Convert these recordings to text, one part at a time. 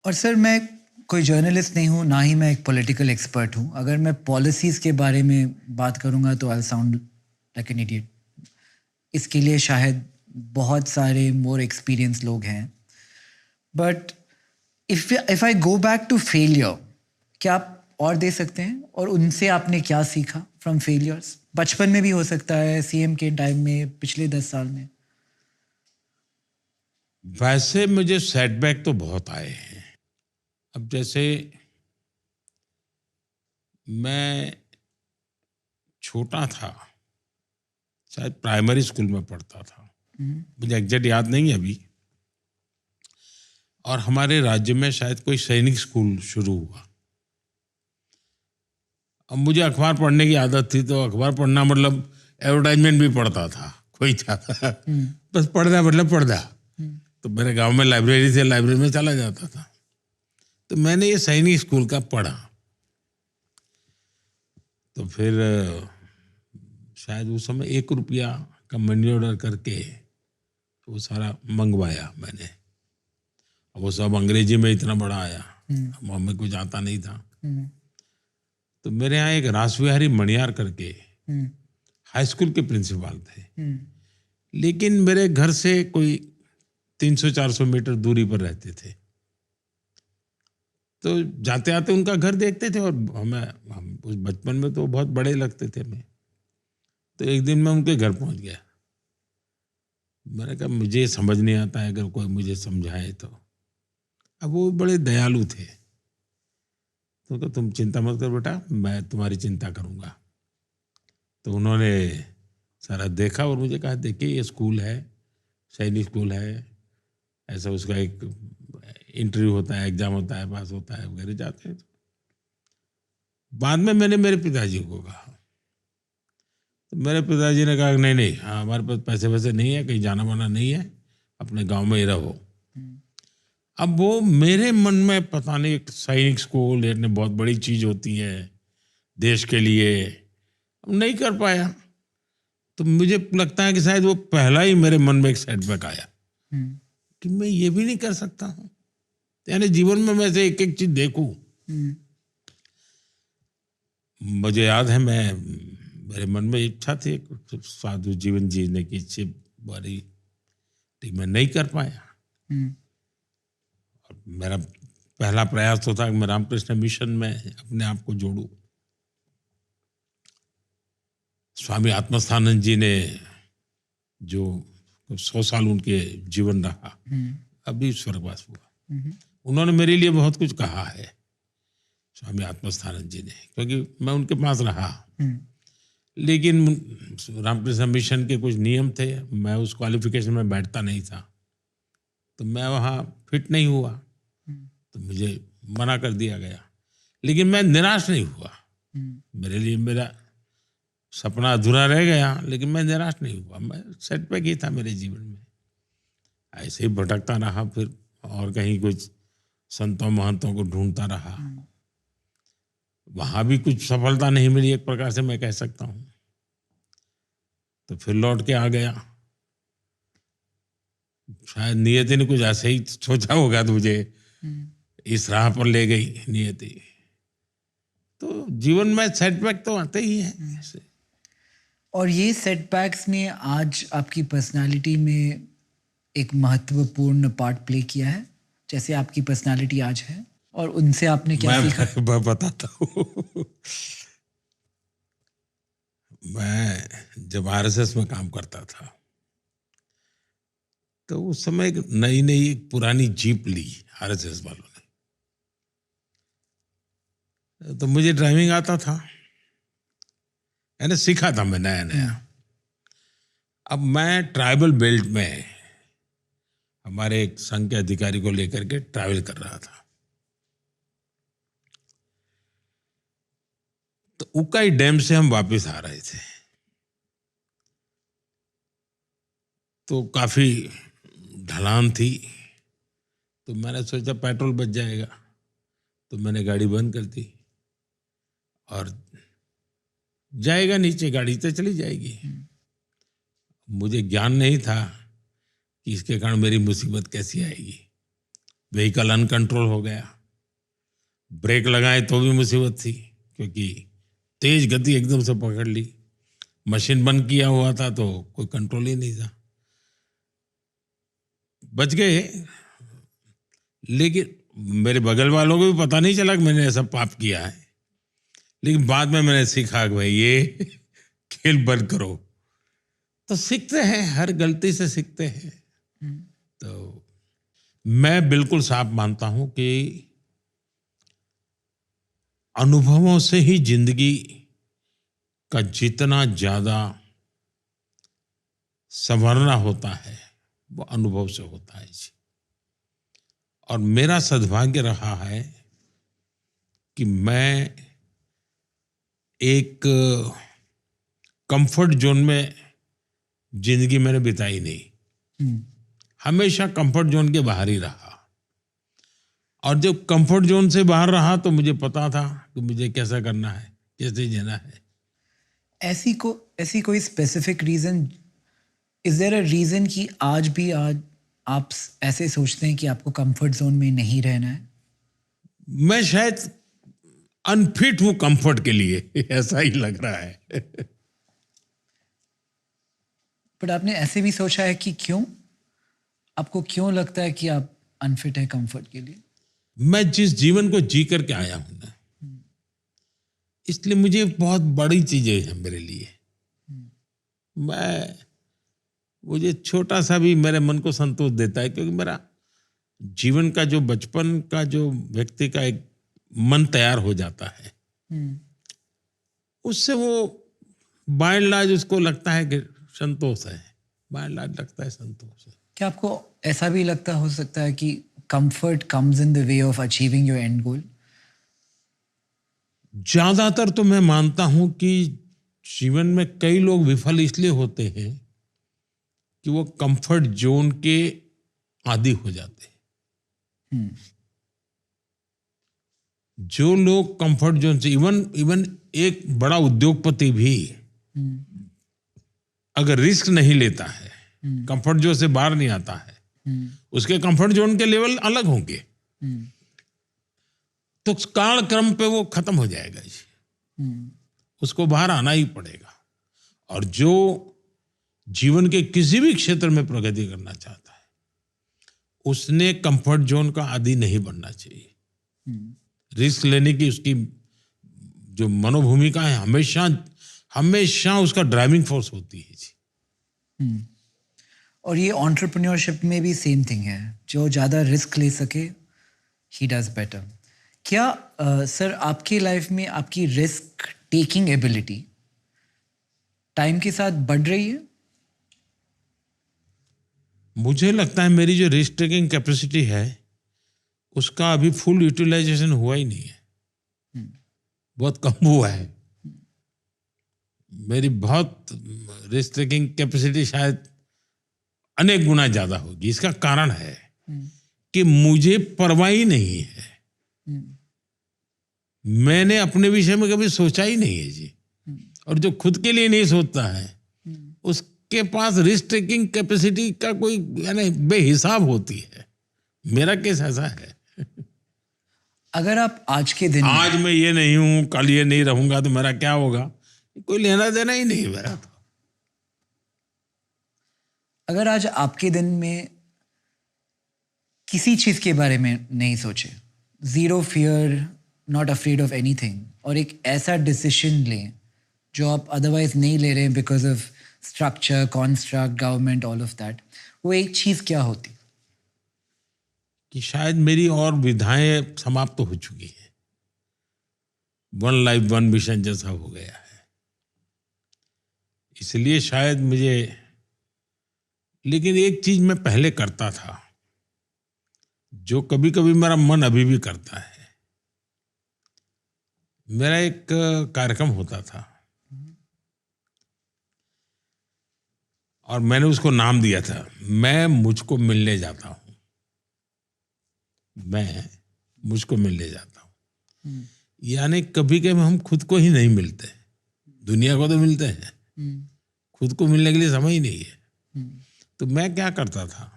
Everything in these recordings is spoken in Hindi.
और सर मैं कोई जर्नलिस्ट नहीं हूँ, ना ही मैं एक पॉलिटिकल एक्सपर्ट हूँ। अगर मैं पॉलिसीज़ के बारे में बात करूँगा तो I sound like an idiot. इसके लिए शायद बहुत सारे मोर एक्सपीरियंस लोग हैं। But if I go back to failure, क्या आप और दे सकते हैं? और उनसे आपने क्या सीखा फ्रॉम फेलियर्स? बचपन में भी हो सकता है, सीएम के टाइम में, पिछले 10 साल में। वैसे मुझे सेटबैक तो बहुत आए हैं। अब जैसे मैं छोटा था, शायद प्राइमरी स्कूल में पढ़ता था, मुझे एग्जैक्ट याद नहीं है अभी। और हमारे राज्य में शायद कोई सैनिक स्कूल शुरू हुआ। अब मुझे अखबार पढ़ने की आदत थी, तो अखबार पढ़ना मतलब एडवर्टाइजमेंट भी पढ़ता था, कोई चाहता बस पढ़ना मतलब पढ़ना। तो मेरे गांव में लाइब्रेरी थी, लाइब्रेरी में चला जाता था। तो मैंने ये सैनिक स्कूल का पढ़ा। तो फिर शायद उस समय 1 रुपया का मनी ऑर्डर करके वो सारा मंगवाया मैंने। अब वो सब अंग्रेजी में इतना बड़ा आया, अब हमें कुछ आता नहीं था। तो मेरे यहाँ एक रासबिहारी मणियार करके हाई स्कूल के प्रिंसिपल थे, लेकिन मेरे घर से कोई 300-400 मीटर दूरी पर रहते थे। तो जाते आते उनका घर देखते थे, और हम उस बचपन में तो बहुत बड़े लगते थे हमें। तो एक दिन मैं उनके घर पहुंच गया। मैंने कहा मुझे समझ नहीं आता है, अगर कोई मुझे समझाए तो। अब वो बड़े दयालु थे। तो कहा तुम चिंता मत कर बेटा, मैं तुम्हारी चिंता करूंगा। तो उन्होंने सारा देखा और मुझे कहा देखिए ये स्कूल है, सैनिक स्कूल है, ऐसा उसका एक इंटरव्यू होता है, एग्जाम होता है, पास होता है वगैरह, जाते हैं। बाद में मैंने मेरे पिताजी को कहा, तो मेरे पिताजी ने कहा नहीं नहीं, हाँ हमारे पास पैसे वैसे नहीं है, कहीं जाना वाना नहीं है, अपने गांव में ही रहो। अब वो मेरे मन में पता नहीं, एक सैनिक स्कूल एक बहुत बड़ी चीज होती है देश के लिए, नहीं कर पाया। तो मुझे लगता है कि शायद वो पहला ही मेरे मन में एक सेटबैक आया कि मैं ये भी नहीं कर सकता हूँ। यानी जीवन में मैं से एक एक चीज देखूं। मुझे याद है, मेरे मन में इच्छा थी एक साधु जीवन जीने की इच्छा बड़ी, लेकिन मैं नहीं कर पाया। और मेरा पहला प्रयास तो था कि मैं रामकृष्ण मिशन में अपने आप को जोड़ूं। स्वामी आत्मस्थानंद जी ने जो 100 साल उनके जीवन रहा, अभी स्वर्गवास हुआ, उन्होंने मेरे लिए बहुत कुछ कहा है, स्वामी आत्मस्थानंद जी ने, क्योंकि मैं उनके पास रहा। लेकिन रामकृष्ण मिशन के कुछ नियम थे, मैं उस क्वालिफिकेशन में बैठता नहीं था, तो मैं वहाँ फिट नहीं हुआ, तो मुझे मना कर दिया गया। लेकिन मैं निराश नहीं हुआ। मेरे लिए मेरा सपना अधूरा रह गया, लेकिन मैं निराश नहीं हुआ। मैं सेटबैक ही था मेरे जीवन में, ऐसे ही भटकता रहा, फिर और कहीं कुछ संतों महंतों को ढूंढता रहा। वहां भी कुछ सफलता नहीं मिली, एक प्रकार से मैं कह सकता हूँ। तो फिर लौट के आ गया। शायद नियति ने कुछ ऐसे ही सोचा होगा, तो मुझे इस राह पर ले गई नियति। तो जीवन में सेटबैक तो आते ही हैं ऐसे। और ये सेटबैक्स ने आज आपकी पर्सनालिटी में एक महत्वपूर्ण पार्ट प्ले किया है, जैसे आपकी पर्सनालिटी आज है? और उनसे आपने क्या सीखा? मैं बताता हूँ। मैं जब आरएसएस में काम करता था, तो उस समय एक नई नई एक पुरानी जीप ली आरएसएस वालों ने। तो मुझे ड्राइविंग आता था, यानी सीखा था मैं नया नया। अब मैं ट्राइबल बेल्ट में हमारे एक संघ के अधिकारी को लेकर के ट्रैवल कर रहा था। तो उकाई डैम से हम वापस आ रहे थे, तो काफी ढलान थी। तो मैंने सोचा पेट्रोल बच जाएगा, तो मैंने गाड़ी बंद कर दी, और जाएगा नीचे, गाड़ी तो चली जाएगी। मुझे ज्ञान नहीं था कि इसके कारण मेरी मुसीबत कैसी आएगी। व्हीकल अनकंट्रोल हो गया, ब्रेक लगाए तो भी मुसीबत थी क्योंकि तेज गति एकदम से पकड़ ली, मशीन बंद किया हुआ था तो कोई कंट्रोल ही नहीं था। बच गए, लेकिन मेरे बगल वालों को भी पता नहीं चला कि मैंने ऐसा पाप किया है। लेकिन बाद में मैंने सीखा कि भाई ये खेल बंद करो। तो सीखते हैं, हर गलती से सीखते हैं। तो मैं बिल्कुल साफ मानता हूं कि अनुभवों से ही जिंदगी का जितना ज्यादा संवरना होता है वो अनुभव से होता है जी। और मेरा सद्भाग्य रहा है कि मैं एक कंफर्ट जोन में जिंदगी मैंने बिताई नहीं, हमेशा कंफर्ट जोन के बाहर ही रहा। और जब कंफर्ट जोन से बाहर रहा तो मुझे पता था कि मुझे कैसा करना है, कैसे जीना है। ऐसी कोई specific reason, is there a reason कि आज आप ऐसे सोचते हैं कि आपको कंफर्ट जोन में नहीं रहना है? मैं शायद अनफिट हूं कंफर्ट के लिए, ऐसा ही लग रहा है। बट आपने ऐसे भी सोचा है कि क्यों, आपको क्यों लगता है कि आप अनफिट है कंफर्ट के लिए? मैं जिस जीवन को जी करके आया हूं ना, इसलिए मुझे बहुत बड़ी चीजें हैं मेरे लिए। मुझे छोटा सा भी मेरे मन को संतोष देता है, क्योंकि मेरा जीवन का जो बचपन का जो व्यक्ति का एक मन तैयार हो जाता है, उससे वो बाय एंड लार्ज उसको लगता है कि संतोष है, बाय एंड लार्ज लगता है संतोष है। क्या आपको ऐसा भी लगता हो सकता है कि comfort comes in the way of achieving your end goal? ज्यादातर तो मैं मानता हूं कि जीवन में कई लोग विफल इसलिए होते हैं कि वो कंफर्ट जोन के आदी हो जाते हैं। जो लोग कंफर्ट जोन से, इवन एक बड़ा उद्योगपति भी अगर रिस्क नहीं लेता है, कंफर्ट जोन से बाहर नहीं आता है, उसके कंफर्ट जोन के लेवल अलग होंगे, तो काल क्रम पे वो खत्म हो जाएगा जी। उसको बाहर आना ही पड़ेगा। और जो जीवन के किसी भी क्षेत्र में प्रगति करना चाहता है, उसने कंफर्ट जोन का आदी नहीं बनना चाहिए। रिस्क लेने की उसकी जो मनोभूमिका है हमेशा हमेशा उसका ड्राइविंग फोर्स होती है जी। और ये एंटरप्रेन्योरशिप में भी सेम थिंग है, जो ज़्यादा रिस्क ले सके ही डज बेटर। क्या सर आपकी लाइफ में आपकी रिस्क टेकिंग एबिलिटी टाइम के साथ बढ़ रही है? मुझे लगता है मेरी जो रिस्क टेकिंग कैपेसिटी है उसका अभी फुल यूटिलाइजेशन हुआ ही नहीं है, बहुत कम हुआ है। मेरी बहुत रिस्क टेकिंग कैपेसिटी शायद अनेक गुना ज्यादा होगी। इसका कारण है कि मुझे परवाह ही नहीं है, मैंने अपने विषय में कभी सोचा ही नहीं है जी। और जो खुद के लिए नहीं सोचता है उसके पास रिस्क टेकिंग कैपेसिटी का कोई यानी बेहिसाब होती है। मेरा केस ऐसा है। अगर आप आज के दिन आज मैं ये नहीं हूं, कल ये नहीं रहूंगा तो मेरा क्या होगा, कोई लेना देना ही नहीं मेरा तो। अगर आज आपके दिन में किसी चीज के बारे में नहीं सोचे, zero fear, not afraid of anything, और एक ऐसा डिसीजन लें जो आप अदरवाइज नहीं ले रहे हैं because of structure, construct, government, all of that, वो एक चीज क्या होती? कि शायद मेरी और विधाएं समाप्त तो हो चुकी है, वन लाइफ वन मिशन जैसा हो गया है, इसलिए शायद मुझे। लेकिन एक चीज मैं पहले करता था जो कभी कभी मेरा मन अभी भी करता है। मेरा एक कार्यक्रम होता था और मैंने उसको नाम दिया था, मैं मुझको मिलने जाता हूं। मैं मुझको मिलने जाता हूं, यानी कभी कभी हम खुद को ही नहीं मिलते, दुनिया को तो मिलते हैं, खुद को मिलने के लिए समय ही नहीं है। तो मैं क्या करता था,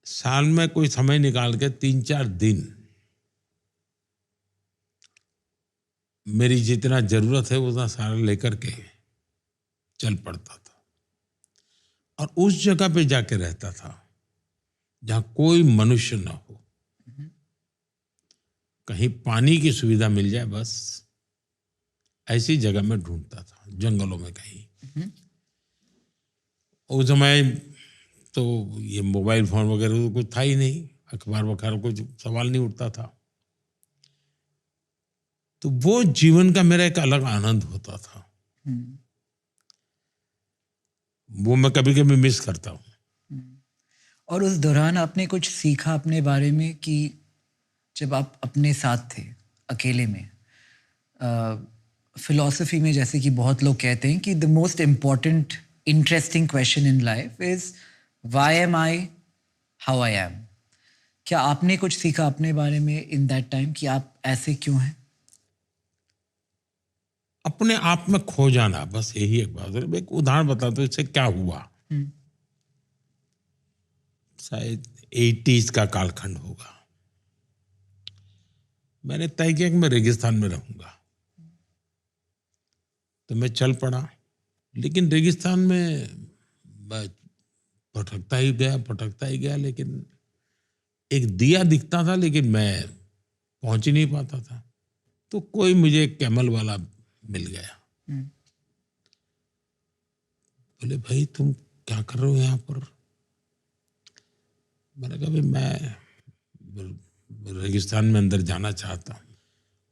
साल में कोई समय निकाल के 3-4 दिन मेरी जितना जरूरत है उतना सारा लेकर के चल पड़ता था और उस जगह पे जाके रहता था जहाँ कोई मनुष्य ना हो, कहीं पानी की सुविधा मिल जाए, बस ऐसी जगह में ढूंढता था, जंगलों में कहीं। उस समय तो ये मोबाइल फोन वगैरह तो कुछ था ही नहीं, अखबार वखबार कुछ सवाल नहीं उठता था। तो वो जीवन का मेरा एक अलग आनंद होता था, वो मैं कभी कभी मिस करता हूँ। और उस दौरान आपने कुछ सीखा अपने बारे में कि जब आप अपने साथ थे, अकेले में, फिलॉसफी में जैसे कि बहुत लोग कहते हैं कि the most important interesting question in life is why am I how I am. क्या आपने कुछ सीखा अपने बारे में इन दैट टाइम कि आप ऐसे क्यों हैं? अपने आप में खो जाना, बस यही एक बात है। एक उदाहरण बताता हूँ इससे क्या हुआ। शायद 80s का कालखंड होगा। मैंने तय किया कि मैं रेगिस्तान में रहूंगा, तो मैं चल पड़ा। लेकिन रेगिस्तान में मैं भटकता ही गया, लेकिन एक दिया दिखता था, लेकिन मैं पहुंच ही नहीं पाता था। तो कोई मुझे एक कैमल वाला मिल गया। बोले, भाई तुम क्या कर रहे हो यहाँ पर? मैंने कहा, भाई मैं रेगिस्तान में अंदर जाना चाहता हूँ।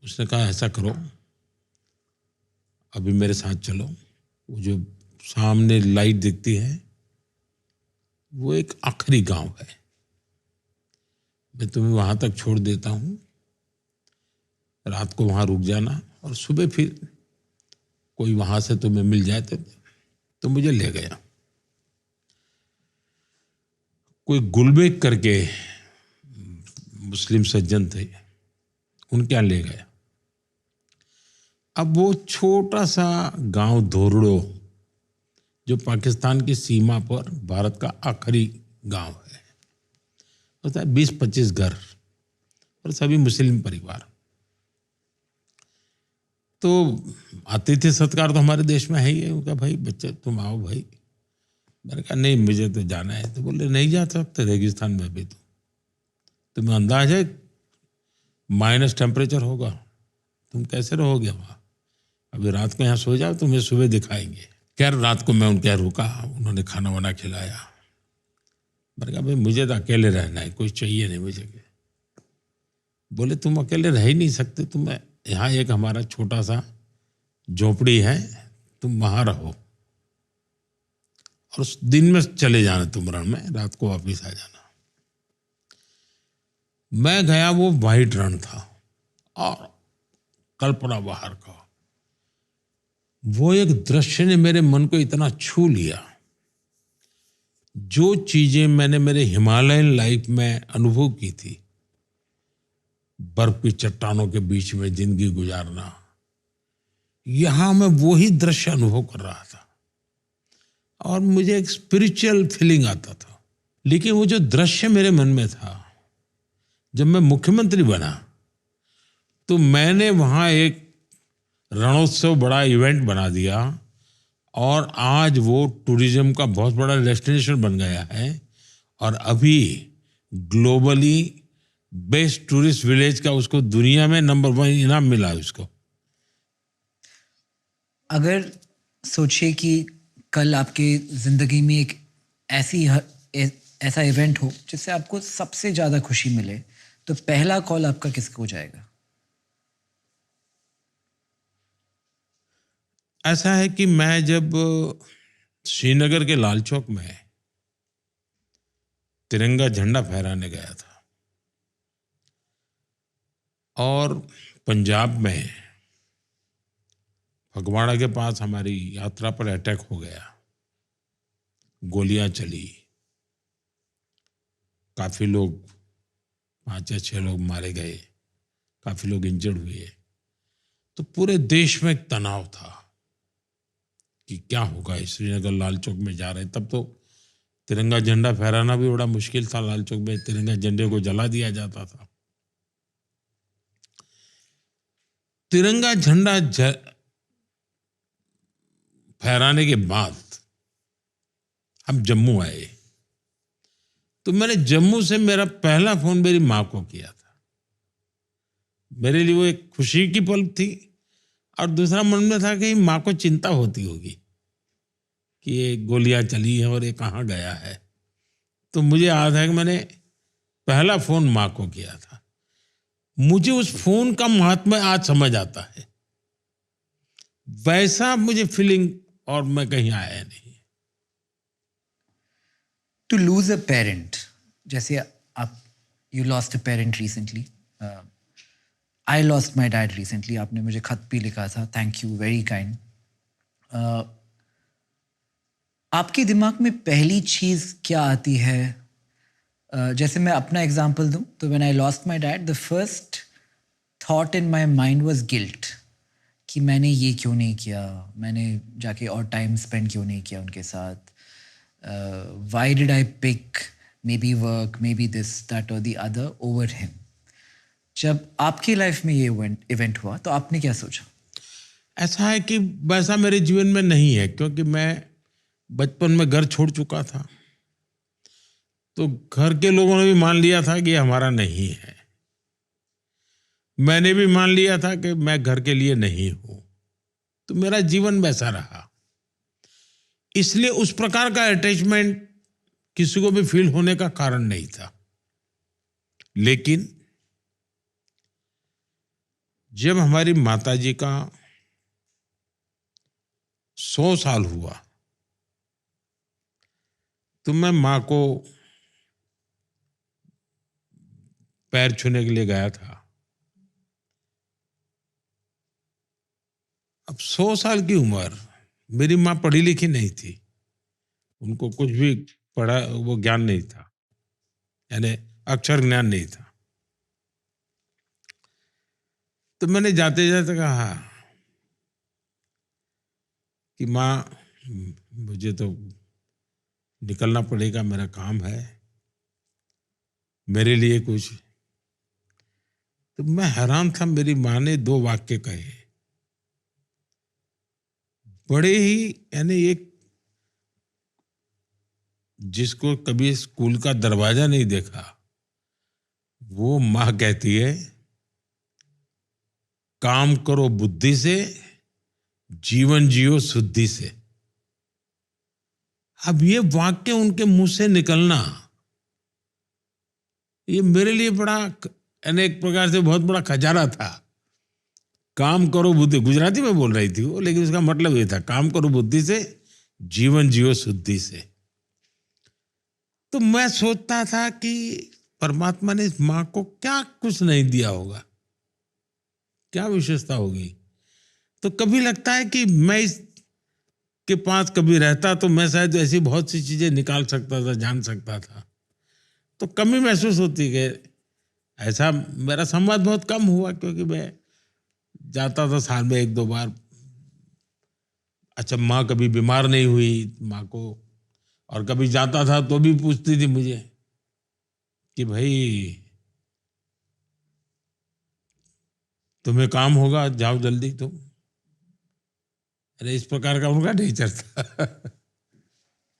उसने कहा, ऐसा करो, अभी मेरे साथ चलो, वो जो सामने लाइट दिखती है वो एक आखिरी गांव है, मैं तुम्हें वहां तक छोड़ देता हूँ, रात को वहां रुक जाना और सुबह फिर कोई वहां से तुम्हें मिल जाए तो मुझे ले गया। कोई गुलबेग करके मुस्लिम सज्जन थे, उनके यहाँ ले गया। अब वो छोटा सा गांव धोरड़ो, जो पाकिस्तान की सीमा पर भारत का आखिरी गांव है, होता है 20-25 घर और सभी मुस्लिम परिवार। तो आतिथ्य सत्कार तो हमारे देश में है ही है। उनका, भाई बच्चे तुम आओ भाई। मैंने कहा, नहीं मुझे तो जाना है। तो बोले, नहीं जा सकते रेगिस्तान में अभी, तो तुम्हें अंदाज है माइनस टेम्परेचर होगा, तुम कैसे रहोगे वहां? अभी रात को यहाँ सो जाओ, तुम्हें सुबह दिखाएंगे। खैर रात को मैं उनके यहाँ रुका, उन्होंने खाना वाना खिलाया। मैंने कहा, भाई मुझे तो अकेले रहना है, कोई चाहिए नहीं मुझे। बोले, तुम अकेले रह ही नहीं सकते, तुम यहाँ एक हमारा छोटा सा झोपड़ी है, तुम वहां रहो और उस दिन में चले जाना तुम रण में, रात को वापिस आ जाना। मैं गया, वो वाइट रण था और कल्पना बाहर का। वो एक दृश्य ने मेरे मन को इतना छू लिया। जो चीजें मैंने मेरे हिमालयन लाइफ में अनुभव की थी, बर्फ की चट्टानों के बीच में जिंदगी गुजारना, यहां मैं वही दृश्य अनुभव कर रहा था और मुझे एक स्पिरिचुअल फीलिंग आता था। लेकिन वो जो दृश्य मेरे मन में था, जब मैं मुख्यमंत्री बना तो मैंने वहां एक रणोत्सव बड़ा इवेंट बना दिया और आज वो टूरिज्म का बहुत बड़ा डेस्टिनेशन बन गया है और अभी ग्लोबली बेस्ट टूरिस्ट विलेज का उसको दुनिया में नंबर 1 इनाम मिला है उसको। अगर सोचिए कि कल आपके ज़िंदगी में एक ऐसा इवेंट हो जिससे आपको सबसे ज़्यादा खुशी मिले, तो पहला कॉल आपका किसको जाएगा? ऐसा है कि मैं जब श्रीनगर के लाल चौक में तिरंगा झंडा फहराने गया था और पंजाब में फगवाड़ा के पास हमारी यात्रा पर अटैक हो गया, गोलियां चली, काफी लोग 5 या 6 लोग मारे गए, काफी लोग इंजर्ड हुए। तो पूरे देश में एक तनाव था कि क्या होगा, श्रीनगर लाल चौक में जा रहे। तब तो तिरंगा झंडा फहराना भी बड़ा मुश्किल था। लाल चौक में तिरंगा झंडे को जला दिया जाता था। तिरंगा झंडा फहराने के बाद हम जम्मू आए, तो मैंने जम्मू से मेरा पहला फोन मेरी माँ को किया था। मेरे लिए वो एक खुशी की पल थी, और दूसरा मन में था कि माँ को चिंता होती होगी कि ये गोलियां चली हैं और ये कहाँ गया है। तो मुझे याद है कि मैंने पहला फोन माँ को किया था। मुझे उस फोन का महात्म्य आज समझ आता है। वैसा मुझे फीलिंग और मैं कहीं आया नहीं। टू लूज अ पेरेंट, जैसे आप you lost a parent recently, I lost my dad recently, आपने मुझे खत भी लिखा था, थैंक यू, वेरी काइंड। आपके दिमाग में पहली चीज़ क्या आती है? जैसे मैं अपना एग्जांपल दूं तो when I lost my dad, the first thought in my mind was guilt, कि मैंने ये क्यों नहीं किया, मैंने जाके और टाइम स्पेंड क्यों नहीं किया उनके साथ, why did I pick maybe work, maybe this that और द अदर ओवर हिम। जब आपकी लाइफ में ये इवेंट हुआ तो आपने क्या सोचा? ऐसा है कि वैसा मेरे जीवन में नहीं है, क्योंकि मैं बचपन में घर छोड़ चुका था। तो घर के लोगों ने भी मान लिया था कि ये हमारा नहीं है। मैंने भी मान लिया था कि मैं घर के लिए नहीं हूं। तो मेरा जीवन वैसा रहा। इसलिए उस प्रकार का अटैचमेंट किसी को भी फील होने का कारण नहीं था। लेकिन जब हमारी माताजी का 100 साल हुआ, तो मैं माँ को पैर छूने के लिए गया था। अब 100 साल की उम्र, मेरी माँ पढ़ी लिखी नहीं थी, उनको कुछ भी पढ़ा वो ज्ञान नहीं था, यानी अक्षर ज्ञान नहीं था। तो मैंने जाते जाते कहा कि माँ, मुझे तो निकलना पड़ेगा, मेरा काम है, मेरे लिए कुछ। तो मैं हैरान था, मेरी माँ ने 2 वाक्य कहे, बड़े ही, यानी एक जिसको कभी स्कूल का दरवाजा नहीं देखा, वो माँ कहती है, काम करो बुद्धि से, जीवन जियो शुद्धि से। अब ये वाक्य उनके मुंह से निकलना, ये मेरे लिए बड़ा, यानी एक प्रकार से बहुत बड़ा खजाना था। काम करो बुद्धि, गुजराती में बोल रही थी वो, लेकिन उसका मतलब ये था, काम करो बुद्धि से, जीवन जियो शुद्धि से। तो मैं सोचता था कि परमात्मा ने इस माँ को क्या कुछ नहीं दिया होगा, क्या विशेषता होगी। तो कभी लगता है कि मैं इस के पास कभी रहता तो मैं शायद ऐसी बहुत सी चीजें निकाल सकता था, जान सकता था। तो कमी महसूस होती है। ऐसा मेरा संवाद बहुत कम हुआ, क्योंकि मैं जाता था साल में 1-2 बार। अच्छा, माँ कभी बीमार नहीं हुई माँ को, और कभी जाता था तो भी पूछती थी मुझे कि भाई तुम्हें काम होगा, जाओ जल्दी तुम। अरे इस प्रकार का उनका नेचर था।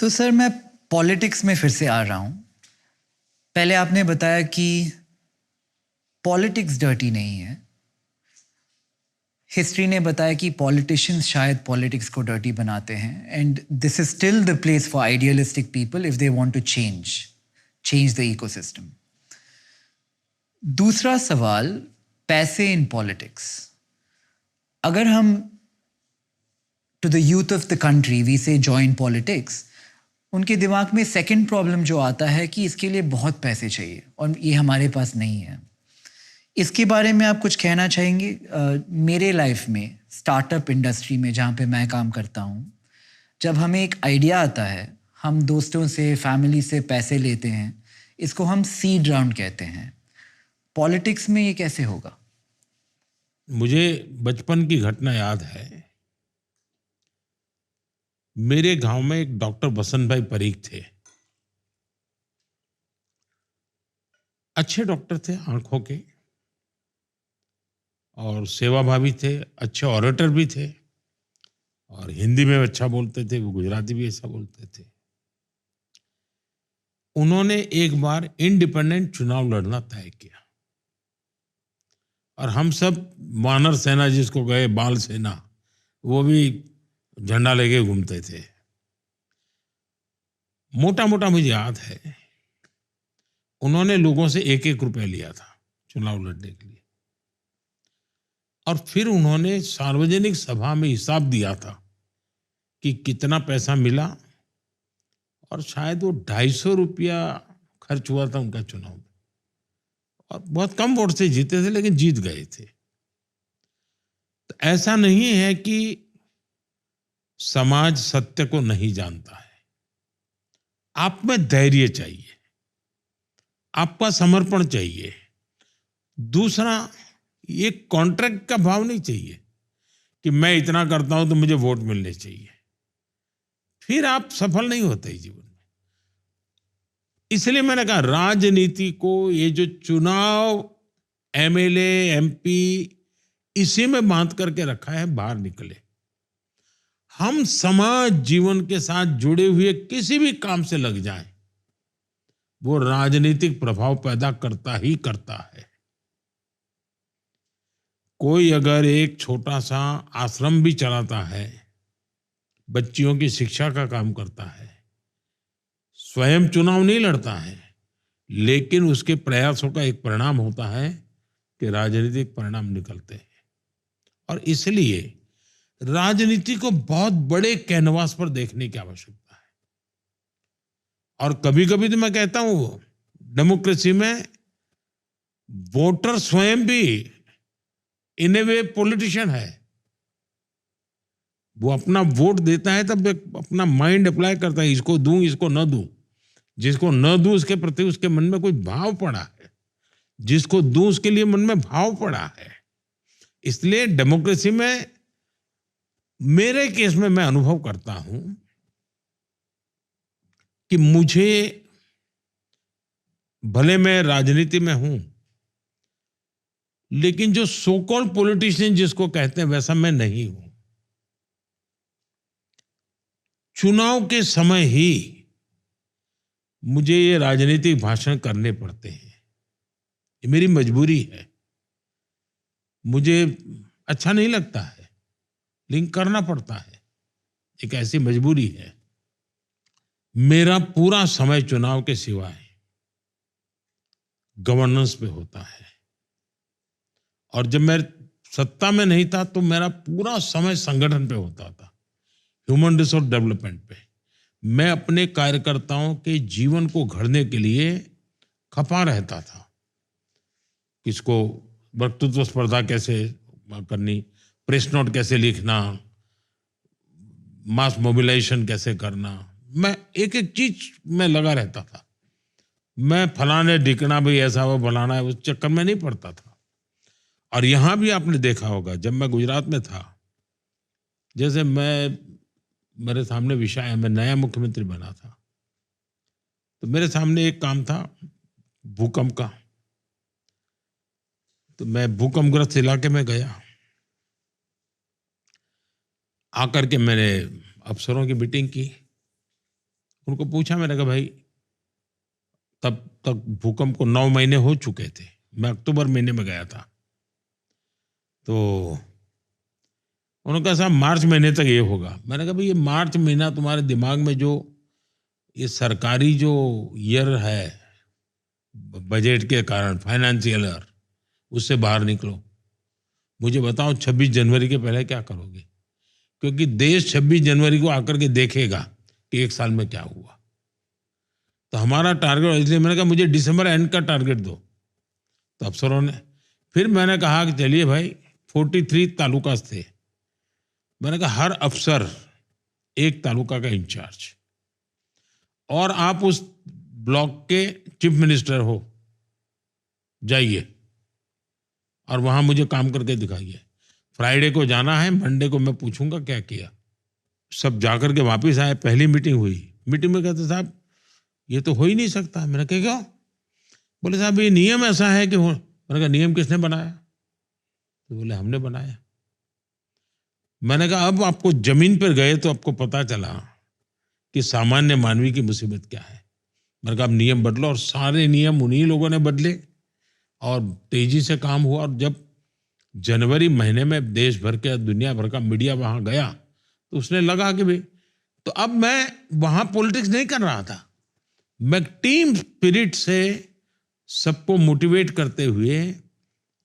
तो सर, मैं पॉलिटिक्स में फिर से आ रहा हूँ। पहले आपने बताया कि पॉलिटिक्स डर्टी नहीं है। हिस्ट्री ने बताया कि पॉलिटिशियंस शायद पॉलिटिक्स को डर्टी बनाते हैं, and this is still the place for idealistic people if they want to change the ecosystem. दूसरा सवाल, पैसे इन पॉलिटिक्स। अगर हम to the youth of the country we say join politics, उनके दिमाग में सेकंड प्रॉब्लम जो आता है कि इसके लिए बहुत पैसे चाहिए और ये हमारे पास नहीं है। इसके बारे में आप कुछ कहना चाहेंगे? मेरे लाइफ में स्टार्टअप इंडस्ट्री में जहाँ पे मैं काम करता हूँ, जब हमें एक आइडिया आता है, हम दोस्तों से, फैमिली से पैसे लेते हैं, इसको हम सीड राउंड कहते हैं। पॉलिटिक्स में ये कैसे होगा? मुझे बचपन की घटना याद है। मेरे गांव में एक डॉक्टर बसंत भाई परीख थे। अच्छे डॉक्टर थे आंखों के, और सेवाभावी थे, अच्छे ऑरेटर भी थे, और हिंदी में अच्छा बोलते थे, वो गुजराती भी ऐसा बोलते थे। उन्होंने एक बार इंडिपेंडेंट चुनाव लड़ना तय किया, और हम सब वानर सेना जिसको गए, बाल सेना, वो भी झंडा लेके घूमते थे। मोटा मोटा मुझे याद है, उन्होंने लोगों से 1-1 रुपया लिया था चुनाव लड़ने के लिए, और फिर उन्होंने सार्वजनिक सभा में हिसाब दिया था कि कितना पैसा मिला, और शायद वो 250 रुपया खर्च हुआ था उनका चुनाव में, और बहुत कम वोट से जीते थे, लेकिन जीत गए थे। तो ऐसा नहीं है कि समाज सत्य को नहीं जानता है। आप में धैर्य चाहिए, आपका समर्पण चाहिए। दूसरा, ये कॉन्ट्रैक्ट का भाव नहीं चाहिए कि मैं इतना करता हूं तो मुझे वोट मिलने चाहिए, फिर आप सफल नहीं होते जीवन में। इसलिए मैंने कहा, राजनीति को, ये जो चुनाव एमएलए एमपी इसी में बांध करके रखा है, बाहर निकले। हम समाज जीवन के साथ जुड़े हुए किसी भी काम से लग जाएं, वो राजनीतिक प्रभाव पैदा करता ही करता है। कोई अगर एक छोटा सा आश्रम भी चलाता है, बच्चियों की शिक्षा का काम करता है, स्वयं चुनाव नहीं लड़ता है, लेकिन उसके प्रयासों का एक परिणाम होता है कि राजनीतिक परिणाम निकलते हैं। और इसलिए राजनीति को बहुत बड़े कैनवास पर देखने की आवश्यकता है। और कभी कभी तो मैं कहता हूं, डेमोक्रेसी में वोटर स्वयं भी इन ए वे पॉलिटिशियन है। वो अपना वोट देता है तब अपना माइंड अप्लाई करता है, इसको दूं इसको न दूं। जिसको न दूं उसके प्रति उसके मन में कुछ भाव पड़ा है, जिसको दूं उसके लिए मन में भाव पड़ा है। इसलिए डेमोक्रेसी में, मेरे केस में मैं अनुभव करता हूं कि मुझे, भले मैं राजनीति में हूं, लेकिन जो सो कॉल्ड पॉलिटिशियन जिसको कहते हैं, वैसा मैं नहीं हूं। चुनाव के समय ही मुझे ये राजनीतिक भाषण करने पड़ते हैं, ये मेरी मजबूरी है। मुझे अच्छा नहीं लगता है, लेकिन करना पड़ता है, एक ऐसी मजबूरी है। मेरा पूरा समय चुनाव के सिवाय गवर्नेंस पे होता है, और जब मैं सत्ता में नहीं था तो मेरा पूरा समय संगठन पे होता था, ह्यूमन रिसोर्स डेवलपमेंट पे। मैं अपने कार्यकर्ताओं के जीवन को गढ़ने के लिए खपा रहता था। किसको वक्तृत्व स्पर्धा कैसे करनी, प्रेस नोट कैसे लिखना, मास मोबिलाइजेशन कैसे करना, मैं एक एक चीज में लगा रहता था। मैं फलाने ढिकना भी ऐसा हो, फलाना है, उस चक्कर में नहीं पड़ता था। और यहां भी आपने देखा होगा, जब मैं गुजरात में था, जैसे मेरे सामने विषय है, मैं नया मुख्यमंत्री बना था, तो मेरे सामने एक काम था भूकंप का। तो मैं भूकंपग्रस्त इलाके में गया, आकर के मैंने अफसरों की मीटिंग की, उनको पूछा, मैंने कहा भाई, तब तक भूकंप को 9 महीने हो चुके थे, मैं अक्टूबर महीने में गया था। तो उन्होंने कहा साहब मार्च महीने तक ये होगा। मैंने कहा भाई, ये मार्च महीना तुम्हारे दिमाग में जो ये सरकारी जो ईयर है बजट के कारण, फाइनेंशियल ईयर, उससे बाहर निकलो। मुझे बताओ 26 जनवरी के पहले क्या करोगे, क्योंकि देश 26 जनवरी को आकर के देखेगा कि एक साल में क्या हुआ। तो हमारा टारगेट, इसलिए मैंने कहा मुझे दिसंबर एंड का टारगेट दो। तो अफसरों ने, फिर मैंने कहा कि चलिए भाई, 43 तालुकास थे, मैंने कहा हर अफसर एक तालुका का इंचार्ज, और आप उस ब्लॉक के चीफ मिनिस्टर हो, जाइए और वहां मुझे काम करके दिखाइए। फ्राइडे को जाना है, मंडे को मैं पूछूंगा क्या किया। सब जाकर के वापस आए, पहली मीटिंग हुई। मीटिंग में कहते साहब ये तो हो ही नहीं सकता। मैंने कहा क्यों? बोले साहब ये नियम ऐसा है कि मैंने कहा नियम किसने बनाया? तो बोले हमने बनाया। मैंने कहा अब आपको जमीन पर गए तो आपको पता चला कि सामान्य मानवी की मुसीबत क्या है। मैंने कहा अब नियम बदलो, और सारे नियम उन्हीं लोगों ने बदले और तेजी से काम हुआ। और जब जनवरी महीने में देश भर के दुनिया भर का मीडिया वहां गया तो उसने लगा कि भाई, तो अब मैं वहां पॉलिटिक्स नहीं कर रहा था, मैं टीम स्पिरिट से सबको मोटिवेट करते हुए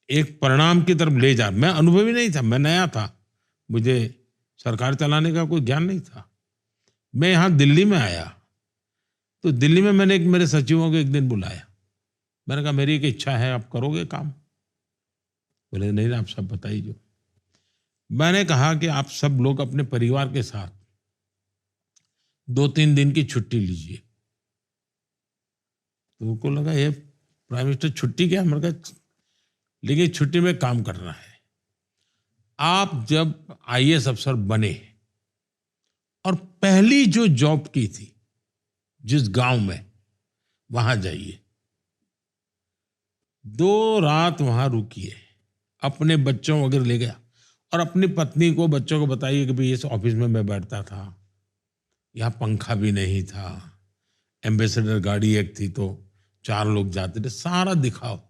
एक परिणाम की तरफ ले जा। मैं अनुभवी नहीं था, मैं नया था, मुझे सरकार चलाने का कोई ज्ञान नहीं था। मैं यहाँ दिल्ली में आया तो दिल्ली में मैंने मेरे सचिवों को एक दिन बुलाया। मैंने कहा मेरी एक इच्छा है, आप करोगे काम? बोले नहीं, आप सब बताइए जो। मैंने कहा कि आप सब लोग अपने परिवार के साथ 2-3 दिन की छुट्टी लीजिए। तो उनको लगा ये प्राइम मिनिस्टर छुट्टी क्या? मैंने कहा लेकिन छुट्टी में काम करना है। आप जब आईएएस अफसर बने और पहली जो जॉब की थी जिस गांव में, वहां जाइए, 2 रात वहां रुकिए, अपने बच्चों वगैरह ले गया और अपनी पत्नी को, बच्चों को बताइए कि भाई इस ऑफिस में मैं बैठता था, यहाँ पंखा भी नहीं था, एम्बेसडर गाड़ी एक थी तो 4 लोग जाते थे, सारा दिखाओ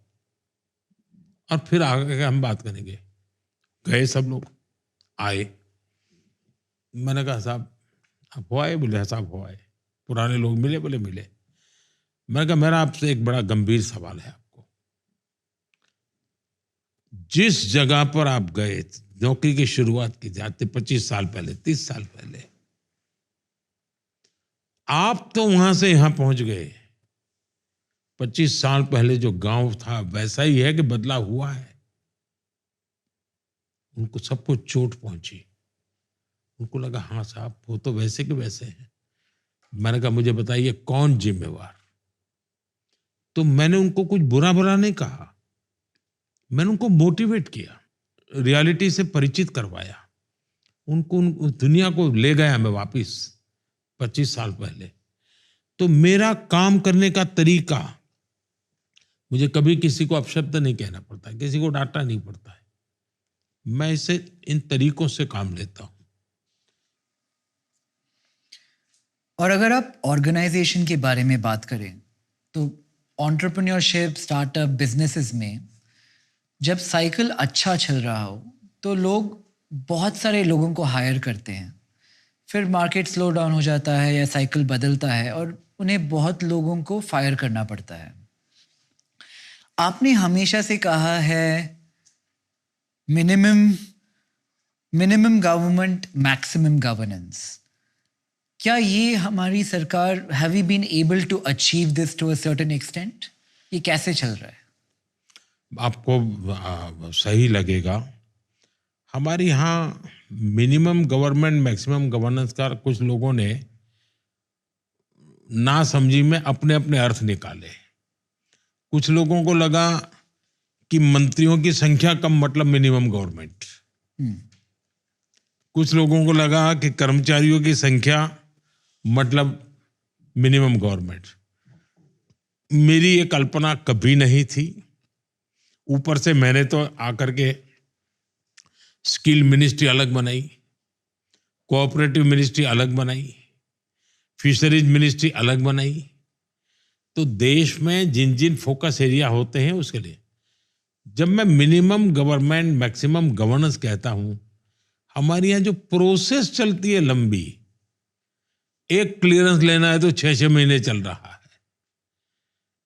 और फिर आगे हम बात करेंगे। गए सब लोग, आए। मैंने कहा साहब आप हो आए? बोले साहब हो आए। पुराने लोग मिले? बोले मिले। मैंने कहा मेरा आपसे एक बड़ा गंभीर सवाल है आपको। जिस जगह पर आप गए नौकरी की शुरुआत की जाते 25 साल पहले, 30 साल पहले, आप तो वहां से यहां पहुंच गए। 25 साल पहले जो गांव था वैसा ही है कि बदला हुआ है? उनको सबको चोट पहुंची। उनको लगा हाँ साहब वो तो वैसे के वैसे हैं। मैंने कहा मुझे बताइए कौन जिम्मेवार? तो मैंने उनको कुछ बुरा भला नहीं कहा, मैंने उनको मोटिवेट किया, रियलिटी से परिचित करवाया, उनको उस दुनिया को ले गया मैं वापिस 25 साल पहले। तो मेरा काम करने का तरीका, मुझे कभी किसी को अपशब्द नहीं कहना पड़ता है, किसी को डांटना नहीं पड़ता है, मैं इसे इन तरीकों से काम लेता हूं। और अगर आप ऑर्गेनाइजेशन के बारे में बात करें तो एंटरप्रेन्योरशिप, स्टार्टअप, बिजनेसेस में जब साइकिल अच्छा चल रहा हो तो लोग बहुत सारे लोगों को हायर करते हैं, फिर मार्केट स्लो डाउन हो जाता है या साइकिल बदलता है और उन्हें बहुत लोगों को फायर करना पड़ता है। आपने हमेशा से कहा है मिनिमम गवर्नमेंट मैक्सिमम गवर्नेंस। क्या ये हमारी सरकार, have we been able to achieve this to a certain extent? ये कैसे चल रहा है? आपको सही लगेगा, हमारे यहाँ मिनिमम गवर्नमेंट मैक्सिमम गवर्नेंस का कुछ लोगों ने ना समझी में अपने अपने अर्थ निकाले। कुछ लोगों को लगा कि मंत्रियों की संख्या कम मतलब मिनिमम गवर्नमेंट, कुछ लोगों को लगा कि कर्मचारियों की संख्या मतलब मिनिमम गवर्नमेंट। मेरी ये कल्पना कभी नहीं थी। ऊपर से मैंने तो आकर के स्किल मिनिस्ट्री अलग बनाई, कोऑपरेटिव मिनिस्ट्री अलग बनाई, फिशरीज मिनिस्ट्री अलग बनाई। तो देश में जिन जिन फोकस एरिया होते हैं उसके लिए, जब मैं मिनिमम गवर्नमेंट मैक्सिमम गवर्नेंस कहता हूं, हमारे यहाँ जो प्रोसेस चलती है लंबी, एक क्लियरेंस लेना है तो 6-6 महीने चल रहा है,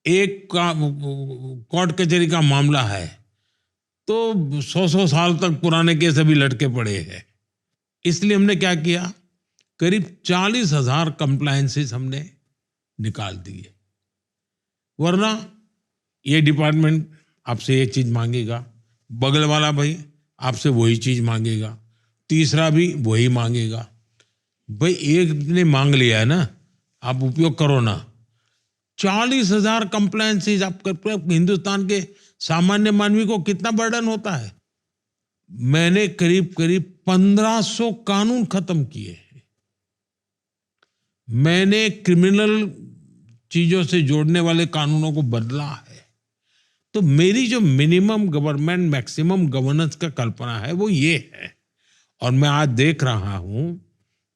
एक का कोर्ट कचहरी का मामला है तो 100 साल तक पुराने केस अभी लटके पड़े हैं। इसलिए हमने क्या किया, करीब 40,000 कंप्लायंसेस हमने निकाल दिए। वरना ये डिपार्टमेंट आपसे ये चीज मांगेगा, बगल वाला भाई आपसे वही चीज मांगेगा, तीसरा भी वही मांगेगा। भाई एक ने मांग लिया है ना, आप उपयोग करो ना। 40,000 कंप्लायंसेस आप करते, हिंदुस्तान के सामान्य मानवी को कितना बर्डन होता है। मैंने करीब करीब 1500 कानून खत्म किए हैं। मैंने क्रिमिनल चीजों से जोड़ने वाले कानूनों को बदला है। तो मेरी जो मिनिमम गवर्नमेंट मैक्सिमम गवर्नेंस का कल्पना है वो ये है, और मैं आज देख रहा हूं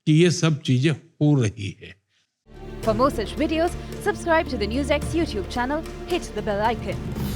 कि ये सब चीजें हो रही है। For more such videos, subscribe to the NewsX YouTube channel, hit the bell icon.